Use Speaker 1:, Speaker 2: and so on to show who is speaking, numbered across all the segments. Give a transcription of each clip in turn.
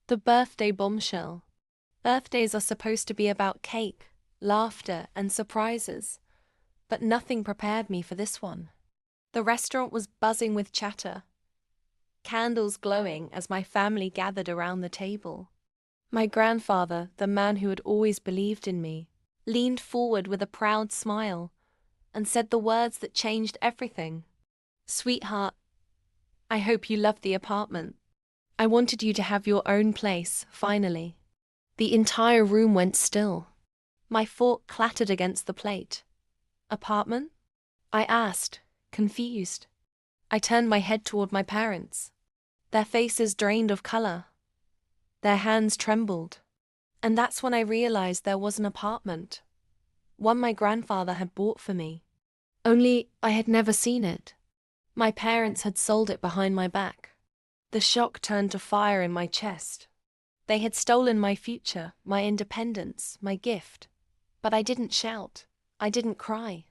Speaker 1: The birthday bombshell. Birthdays are supposed to be about cake, laughter, and surprises, but nothing prepared me for this one. The restaurant was buzzing with chatter, candles glowing as my family gathered around the table. My grandfather, the man who had always believed in me, leaned forward with a proud smile and said the words that changed everything. "Sweetheart, I hope you love the apartment. I wanted you to have your own place, finally." The entire room went still. My fork clattered against the plate. "Apartment?" I asked, confused. I turned my head toward my parents. Their faces drained of color. Their hands trembled. And that's when I realized there was an apartment. One my grandfather had bought for me. Only I had never seen it. My parents had sold it behind my back. The shock turned to fire in my chest. They had stolen my future, my independence, my gift. But I didn't shout. I didn't cry.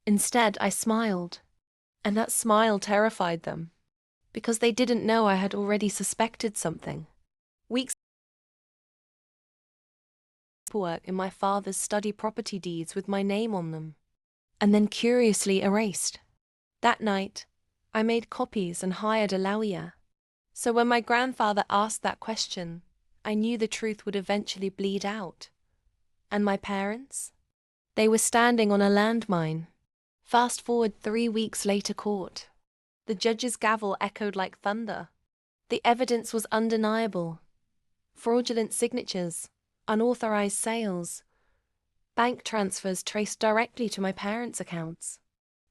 Speaker 1: Instead, I smiled. And that smile terrified them. Because they didn't know I had already suspected something. Weeks of work in my father's study property deeds with my name on them. And then curiously erased. That night, I made copies and hired a lawyer. So when my grandfather asked that question, I knew the truth would eventually bleed out. And my parents? They were standing on a landmine. Fast forward 3 weeks later, court. The judge's gavel echoed like thunder. The evidence was undeniable. Fraudulent signatures, unauthorized sales, bank transfers traced directly to my parents' accounts.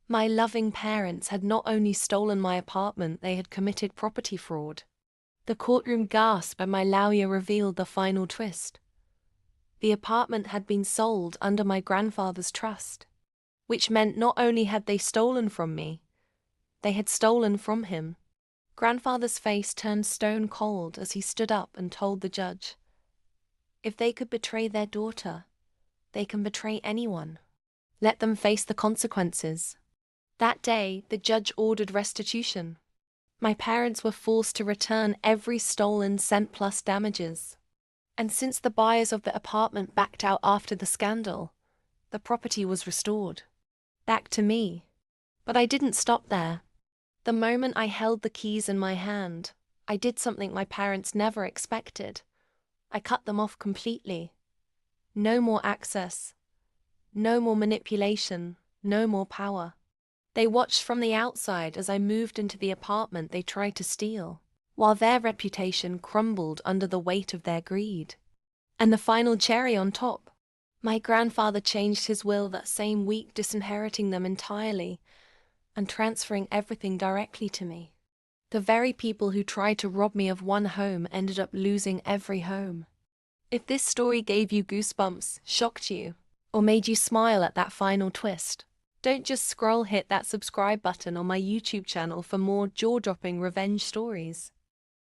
Speaker 1: My loving parents had not only stolen my apartment, they had committed property fraud. The courtroom gasped and my lawyer revealed the final twist. The apartment had been sold under my grandfather's trust, which meant not only had they stolen from me, they had stolen from him. Grandfather's face turned stone cold as he stood up and told the judge, "If they could betray their daughter, they can betray anyone. Let them face the consequences." That day, the judge ordered restitution. My parents were forced to return every stolen cent plus damages. And since the buyers of the apartment backed out after the scandal, the property was restored. Back to me. But I didn't stop there. The moment I held the keys in my hand, I did something my parents never expected. I cut them off completely. No more access. No more manipulation. No more power. They watched from the outside as I moved into the apartment they tried to steal, while their reputation crumbled under the weight of their greed. And the final cherry on top, my grandfather changed his will that same week, disinheriting them entirely and transferring everything directly to me. The very people who tried to rob me of one home ended up losing every home. If this story gave you goosebumps, shocked you, or made you smile at that final twist, don't just scroll, hit that subscribe button on my YouTube channel for more jaw-dropping revenge stories.